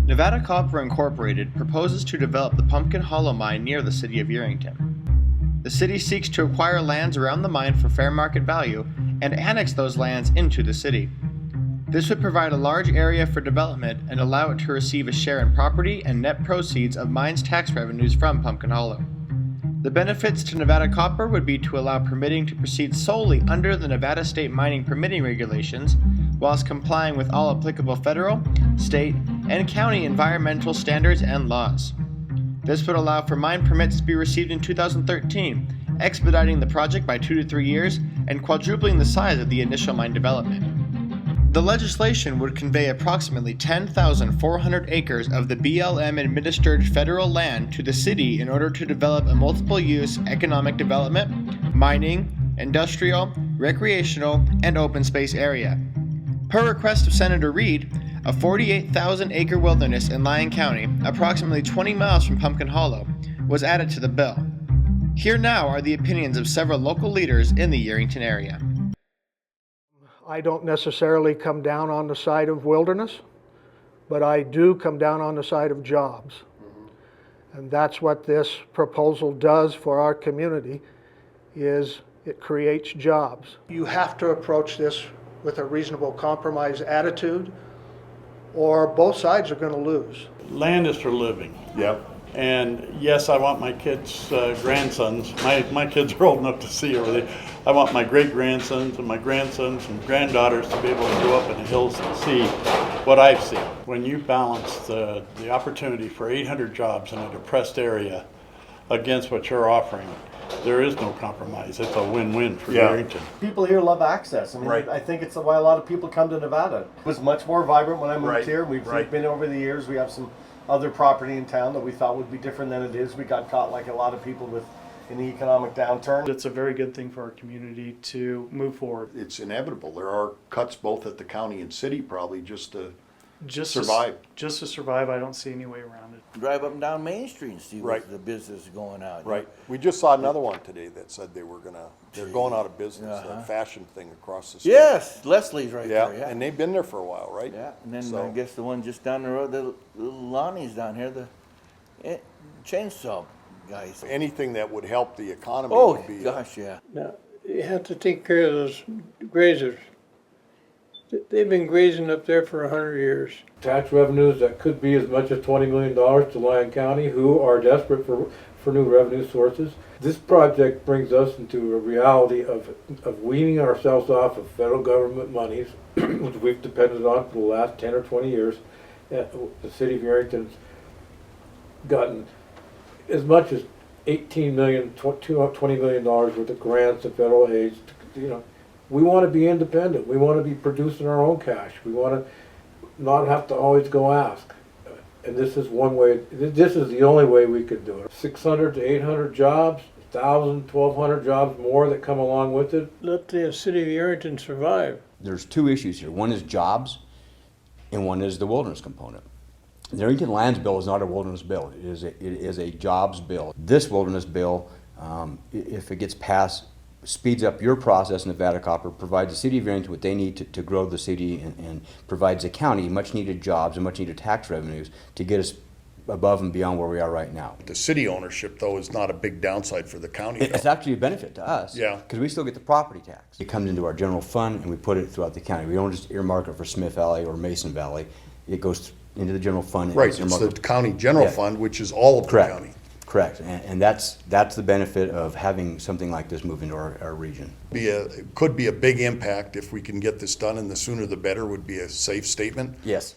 Nevada Copper Incorporated proposes to develop the Pumpkin Hollow mine near the city of Yerington. The city seeks to acquire lands around the mine for fair market value and annex those lands into the city. This would provide a large area for development and allow it to receive a share in property and net proceeds of mines tax revenues from Pumpkin Hollow. The benefits to Nevada Copper would be to allow permitting to proceed solely under the Nevada State Mining Permitting Regulations, whilst complying with all applicable federal, state, and county environmental standards and laws. This would allow for mine permits to be received in 2013, expediting the project by 2 to 3 years and quadrupling the size of the initial mine development. The legislation would convey approximately 10,400 acres of the BLM-administered federal land to the city in order to develop a multiple-use economic development, mining, industrial, recreational, and open space area. Per request of Senator Reed, a 48,000-acre wilderness in Lyon County, approximately 20 miles from Pumpkin Hollow, was added to the bill. Here now are the opinions of several local leaders in the Yerington area. I don't necessarily come down on the side of wilderness, but I do come down on the side of jobs. And that's what this proposal does for our community, is it creates jobs. You have to approach this with a reasonable compromise attitude, or both sides are going to lose. Land is for living. Yep. And yes, I want my kids, grandsons, my kids are old enough to see everything. I want my great-grandsons and my grandsons and granddaughters to be able to go up in the hills and see what I've seen. When you balance the opportunity for 800 jobs in a depressed area against what you're offering, there is no compromise. It's a win-win for Yerington. People here love access. I mean, Right. I think it's why a lot of people come to Nevada. It was much more vibrant when I moved here. We've been over the years. We have some other property in town that we thought would be different than it is. We got caught like a lot of people in the economic downturn. It's a very good thing for our community to move forward. It's inevitable. There are cuts both at the county and city probably just to survive. Just to survive, I don't see any way around it. Drive up and down Main Street and see Right. what the business is going out. Right. We just saw another one today that said they're going out of business, a fashion thing across the street. Yes, Leslie's right Yeah, there. Yeah, and they've been there for a while, right? yeah. And then So- I guess the one just down the road, the little Lonnie's down here, the chainsaw guys. Anything that would help the economy Oh would be. gosh, yeah. Now, you have to take care of those grazers. They've been grazing up there for 100 years. Tax revenues that could be as much as $20 million to Lyon County, who are desperate for new revenue sources. This project brings us into a reality of weaning ourselves off of federal government monies, which we've depended on for the last 10 or 20 years. The city of Yerington's gotten as much as $18 million, $20 million worth of grants and federal aid. We want to be independent. We want to be producing our own cash. We want to not have to always go ask. And this is one way, this is the only way we could do it. 600 to 800 jobs, 1,000, 1,200 jobs more that come along with it. Let the city of Yerington survive. There's two issues here. One is jobs, and one is the wilderness component. The Yerington Lands Bill is not a wilderness bill. It is a jobs bill. This wilderness bill, if it gets passed, speeds up your process in Nevada Copper, provides the city of Yerington what they need to grow the city, and provides the county much needed jobs and much needed tax revenues to get us above and beyond where we are right now. The city ownership, though, is not a big downside for the county. It's actually a benefit to us. Yeah. Because we still get the property tax. It comes into our general fund and we put it throughout the county. We don't just earmark it for Smith Valley or Mason Valley. It goes into the general fund. Right, it's the county general fund, which is all of the county. Correct, and that's the benefit of having something like this move into our region. Could be a big impact if we can get this done, and the sooner the better would be a safe statement. Yes.